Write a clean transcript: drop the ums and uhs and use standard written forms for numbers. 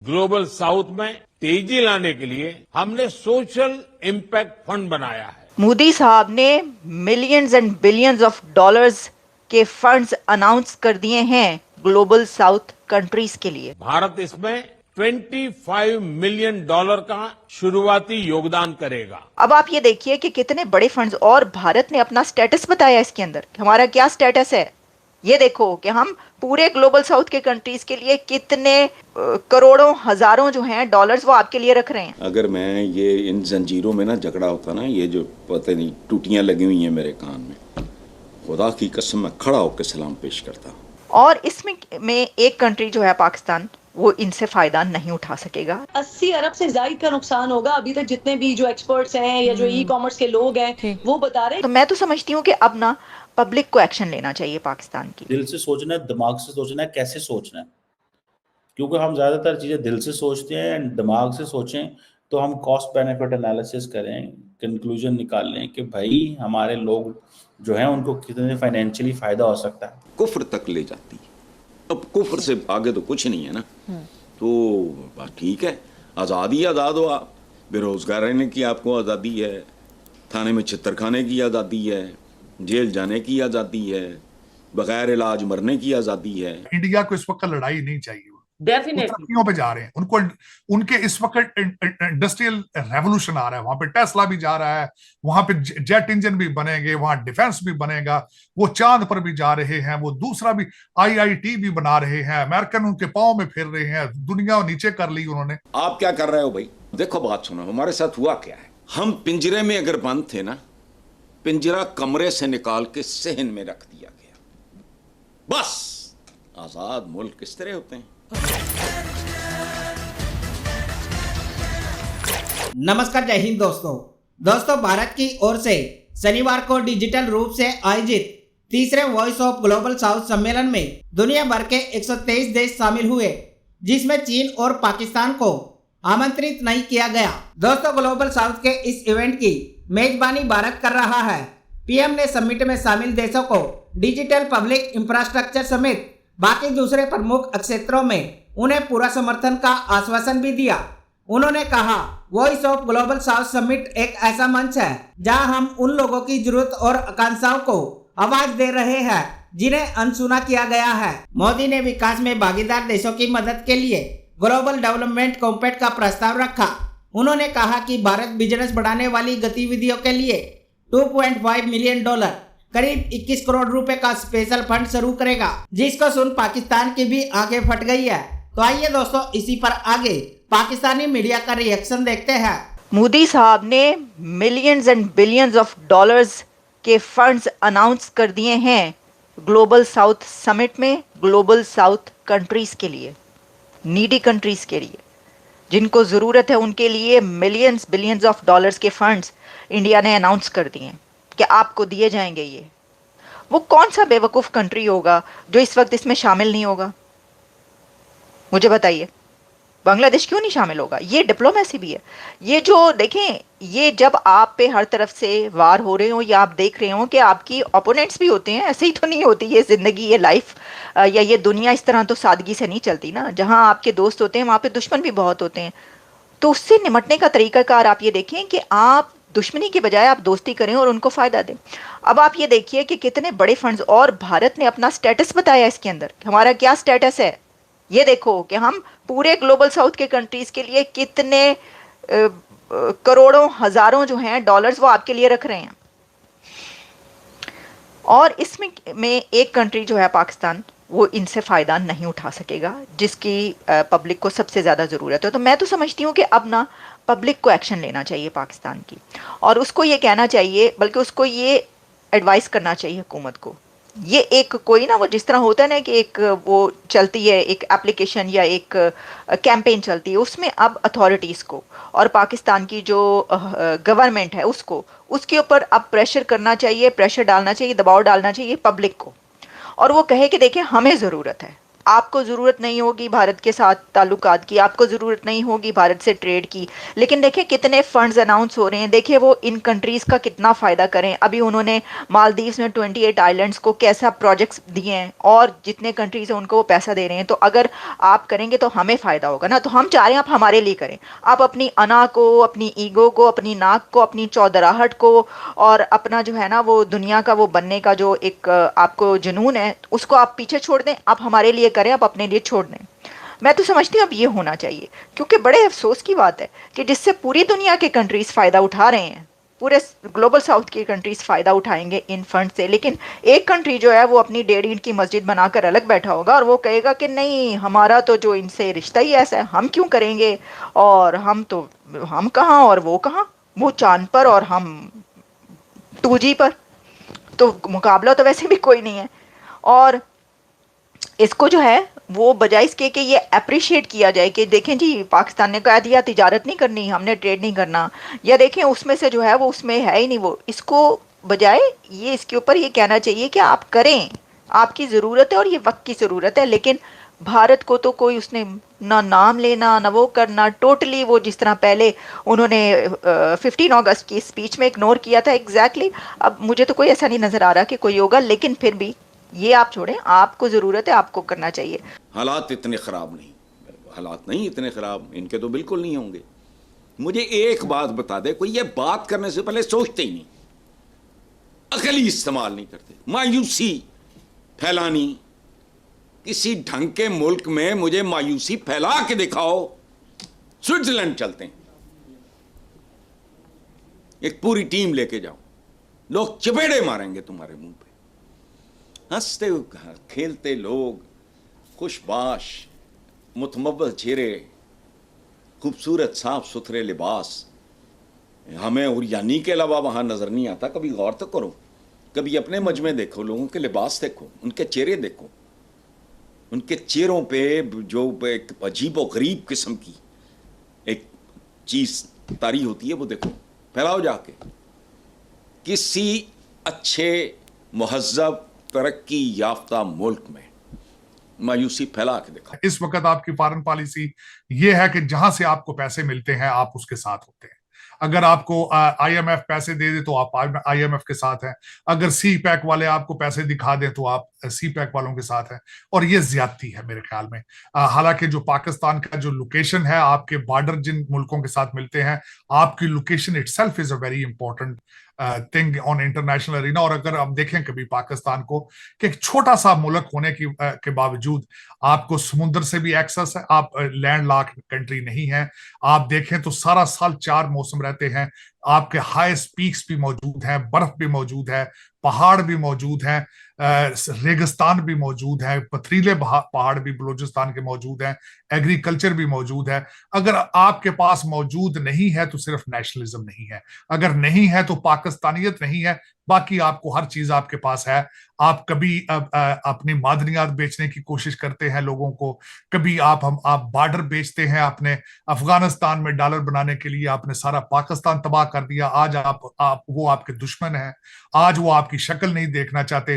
Global south में तेजी लाने के लिए हमने सोशल इम्पैक्ट फंड बनाया है। मोदी साहब ने millions and billions of dollars के फंड्स अनाउंस कर दिए हैं ग्लोबल साउथ कंट्रीज के लिए। भारत इसमें $25 मिलियन का शुरुआती योगदान करेगा। अब आप ये देखिए कि कितने बड़े फंड्स, और भारत ने अपना स्टेटस बताया इसके अंदर, हमारा क्या स्टेटस है। ये देखो कि हम पूरे ग्लोबल साउथ के कंट्रीज के लिए कितने करोड़ों हजारों जो हैं डॉलर्स वो आपके लिए रख रहे हैं। अगर मैं ये इन जंजीरों में ना झगड़ा होता ना, ये जो पता नहीं टूटियां लगी हुई हैं मेरे कान में, खुदा की कसम मैं खड़ा होकर सलाम पेश करता। और इसमें एक कंट्री जो है पाकिस्तान, वो इनसे फायदा नहीं उठा सकेगा। 80 अरब से ज्यादा का नुकसान होगा। अभी तक जितने भी जो एक्सपर्ट्स हैं या जो ई कॉमर्स के लोग हैं वो बता रहे हैं। तो मैं तो समझती हूँ कि अब ना पब्लिक को एक्शन लेना चाहिए पाकिस्तान की। दिल से सोचना है, दिमाग से सोचना है, कैसे सोचना है, क्योंकि हम ज्यादातर चीजें दिल से सोचते हैं एंड दिमाग से सोचें तो हम कॉस्ट बेनिफिट एनालिसिस करें, कंक्लूजन निकाल लें कि भाई हमारे लोग जो हैं उनको कितने फाइनेंशियली फायदा हो सकता है। कुफ्र तक ले जाती है। अब कुफ्र से आगे तो कुछ नहीं है ना। तो बात ठीक है, आज़ादी आज़ाद हो आप, बेरोजगार रहने की आपको आज़ादी है, थाने में छितर खाने की आज़ादी है, जेल जाने की आज़ादी है, बगैर इलाज मरने की आज़ादी है। इंडिया को इस वक्त लड़ाई नहीं चाहिए। डेफिनेटली पे जा रहे हैं उनको, उनके इस वक्त इंडस्ट्रियल रेवोल्यूशन आ रहा है। वहां पे टेस्ला भी जा रहा है, वहां पे जेट इंजन भी बनेंगे, वहां डिफेंस भी बनेगा, वो चांद पर भी जा रहे हैं, वो दूसरा भी आईआईटी भी बना रहे हैं, अमेरिकन उनके पांव में फिर रहे हैं, दुनिया नीचे कर ली उन्होंने। आप क्या कर रहे हो भाई? देखो बात सुनो, हमारे साथ हुआ क्या है। हम पिंजरे में अगर बंद थे ना, पिंजरा कमरे से निकाल के सहन में रख दिया गया। बस आजाद मुल्क किस तरह होते हैं। नमस्कार, जय हिंद दोस्तों भारत की ओर से शनिवार को डिजिटल रूप से आयोजित तीसरे वॉइस ऑफ ग्लोबल साउथ सम्मेलन में दुनिया भर के 123 देश शामिल हुए, जिसमें चीन और पाकिस्तान को आमंत्रित नहीं किया गया। दोस्तों, ग्लोबल साउथ के इस इवेंट की मेजबानी भारत कर रहा है। पीएम ने समिट में शामिल देशों को डिजिटल पब्लिक इंफ्रास्ट्रक्चर समेत बाकी दूसरे प्रमुख क्षेत्रों में उन्हें पूरा समर्थन का आश्वासन भी दिया। उन्होंने कहा, voice of global south summit एक ऐसा मंच है जहां हम उन लोगों की जरूरत और आकांक्षाओं को आवाज दे रहे हैं जिन्हें अनसुना किया गया है। मोदी ने विकास में भागीदार देशों की मदद के लिए ग्लोबल डेवलपमेंट कॉम्पैक्ट का प्रस्ताव रखा। उन्होंने कहा कि भारत बिजनेस बढ़ाने वाली गतिविधियों के लिए $2.5 मिलियन करीब 21 करोड़ रुपए का स्पेशल फंड शुरू करेगा, जिसको सुन पाकिस्तान की भी आगे फट गई है। तो आइए दोस्तों, इसी पर आगे पाकिस्तानी मीडिया का रिएक्शन देखते हैं। मोदी साहब ने millions and billions of dollars के फंड्स अनाउंस कर दिए हैं ग्लोबल साउथ समिट में, ग्लोबल साउथ कंट्रीज के लिए, नीडी कंट्रीज के लिए, जिनको ज़रूरत है उनके लिए मिलियंस बिलियंस ऑफ डॉलर्स के फंड्स इंडिया ने अनाउंस कर दिए हैं कि आपको दिए जाएंगे। ये वो कौन सा बेवकूफ़ कंट्री होगा जो इस वक्त इसमें शामिल नहीं होगा? मुझे बताइए, बांग्लादेश क्यों नहीं शामिल होगा? ये डिप्लोमेसी भी है। ये जो देखें, ये जब आप पे हर तरफ से वार हो रहे हो या आप देख रहे हो कि आपकी ओपोनेंट्स भी होते हैं, ऐसे ही तो नहीं होती ये ज़िंदगी, ये लाइफ या ये दुनिया इस तरह तो सादगी से नहीं चलती ना। जहाँ आपके दोस्त होते हैं वहाँ पे दुश्मन भी बहुत होते हैं। तो उससे निमटने का तरीकाकार आप ये देखें कि आप दुश्मनी के बजाय आप दोस्ती करें और उनको फ़ायदा दें। अब आप ये देखिए कि कितने बड़े फंड्स, और भारत ने अपना स्टेटस बताया इसके अंदर, हमारा क्या स्टेटस है। ये देखो कि हम पूरे ग्लोबल साउथ के कंट्रीज के लिए कितने करोड़ों हजारों जो हैं डॉलर्स वो आपके लिए रख रहे हैं। और इसमें एक कंट्री जो है पाकिस्तान, वो इनसे फ़ायदा नहीं उठा सकेगा, जिसकी पब्लिक को सबसे ज़्यादा ज़रूरत है। तो मैं तो समझती हूँ कि अब ना पब्लिक को एक्शन लेना चाहिए पाकिस्तान की, और उसको ये कहना चाहिए, बल्कि उसको ये एडवाइस करना चाहिए हुकूमत को। ये एक कोई ना, वो जिस तरह होता है ना कि एक वो चलती है, एक एप्लीकेशन या एक कैंपेन चलती है, उसमें अब अथॉरिटीज़ को और पाकिस्तान की जो गवर्नमेंट है उसको, उसके ऊपर अब प्रेशर करना चाहिए, प्रेशर डालना चाहिए, दबाव डालना चाहिए पब्लिक को, और वो कहे कि देखिए हमें ज़रूरत है, आपको ज़रूरत नहीं होगी भारत के साथ ताल्लुकात की, आपको ज़रूरत नहीं होगी भारत से ट्रेड की, लेकिन देखिए कितने फंड्स अनाउंस हो रहे हैं, देखिए वो इन कंट्रीज़ का कितना फ़ायदा करें। अभी उन्होंने मालदीव्स में 28 आइलैंड्स को कैसा प्रोजेक्ट्स दिए हैं और जितने कंट्रीज़ हैं उनको वो पैसा दे रहे हैं। तो अगर आप करेंगे तो हमें फ़ायदा होगा ना। तो हम चाह रहे हैं आप हमारे लिए करें, आप अपनी अना को, अपनी ईगो को, अपनी नाक को, अपनी चौधराहट को और अपना जो है ना वो दुनिया का वो बनने का जो एक आपको जुनून है उसको आप पीछे छोड़ दें, आप हमारे लिए करें, आप अपने लिए छोड़ दें। मैं तो समझती हूँ अब ये होना चाहिए, क्योंकि बड़े अफसोस की बात है कि जिससे पूरी दुनिया के कंट्रीज़ फ़ायदा उठा रहे हैं, पूरे ग्लोबल साउथ की कंट्रीज़ फ़ायदा उठाएंगे इन फंड से, लेकिन एक कंट्री जो है वो अपनी 1.5 ईंट की मस्जिद बनाकर अलग बैठा होगा और वो कहेगा कि नहीं हमारा तो जो इनसे रिश्ता ही ऐसा है, हम क्यों करेंगे, और हम कहाँ और वो कहाँ, वो चांद पर और हम 2G पर, तो मुकाबला तो वैसे भी कोई नहीं है। और इसको जो है वो बजाय इसके कि ये अप्रिशिएट किया जाए कि देखें जी पाकिस्तान ने कह दिया तिजारत नहीं करनी, हमने ट्रेड नहीं करना, या देखें उसमें से जो है वो उसमें है ही नहीं वो, इसको बजाय ये इसके ऊपर ये कहना चाहिए कि आप करें, आपकी ज़रूरत है और ये वक्त की ज़रूरत है, लेकिन भारत को तो कोई उसने ना नाम लेना ना वो करना, टोटली वो जिस तरह पहले उन्होंने 15 अगस्त की स्पीच में इग्नोर किया था एग्जैक्टली। अब मुझे तो कोई ऐसा नहीं नज़र आ रहा कि कोई होगा, लेकिन फिर भी ये आप छोड़ें, आपको ज़रूरत है, आपको करना चाहिए। हालात इतने ख़राब नहीं, हालात नहीं इतने ख़राब, इनके तो बिल्कुल नहीं होंगे। मुझे एक बात बता दे, कोई ये बात करने से पहले सोचते ही नहीं, अकल ही इस्तेमाल नहीं करते, मायूसी फैलानी। किसी ढंग के मुल्क में मुझे मायूसी फैला के दिखाओ, स्विट्जरलैंड चलते हैं, एक पूरी टीम लेके जाओ, लोग चपेड़े मारेंगे तुम्हारे मुंह पे। हंसते खेलते लोग, खुशबाश मुतमव्वल चेहरे, खूबसूरत साफ सुथरे लिबास, हमें उरियानी के अलावा वहाँ नज़र नहीं आता। कभी गौर तो करो, कभी अपने मजमे देखो, लोगों के लिबास देखो, उनके चेहरे देखो, उनके चेहरों पे जो एक अजीब और गरीब किस्म की एक चीज़ तारी होती है वो देखो, फैलाओ जाके। किसी अच्छे महज़्ज़ब तरक्की याफ्ता मुल्क में मायूसी फैला के देखा। इस वक्त आपकी फॉरेन पॉलिसी ये है कि जहां से आपको पैसे मिलते हैं आप उसके साथ होते हैं। अगर आपको IMF पैसे दे दे तो आप IMF के साथ हैं, अगर CPEC वाले आपको पैसे दिखा दें तो आप CPEC वालों के साथ हैं, और ये ज्यादती है मेरे ख्याल में। हालांकि जो पाकिस्तान का जो लोकेशन है, आपके बॉर्डर जिन मुल्कों के साथ मिलते हैं, आपकी location itself is a very important thing on international arena. और अगर आप देखें कभी पाकिस्तान को कि एक छोटा सा मुल्क होने के बावजूद आपको समुद्र से भी एक्सेस है, आप लैंड लॉक कंट्री नहीं है, आप देखें तो सारा साल 4 मौसम रहते हैं, आपके हाईएस्ट पीक्स भी मौजूद हैं, बर्फ भी मौजूद है, पहाड़ भी मौजूद हैं, रेगिस्तान भी मौजूद है, पथरीले पहाड़ भी बलूचिस्तान के मौजूद हैं, एग्रीकल्चर भी मौजूद है। अगर आपके पास मौजूद नहीं है तो सिर्फ नेशनलिज्म नहीं है, अगर नहीं है तो पाकिस्तानियत नहीं है, बाकी आपको हर चीज आपके पास है। आप कभी अपनी मादनियात बेचने की कोशिश करते हैं लोगों को, कभी आप बॉर्डर बेचते हैं अपने अफगानिस्तान में डॉलर बनाने के लिए, आपने सारा पाकिस्तान तबाह कर दिया। आज आप वो आपके दुश्मन हैं, आज वो आपकी शक्ल नहीं देखना चाहते।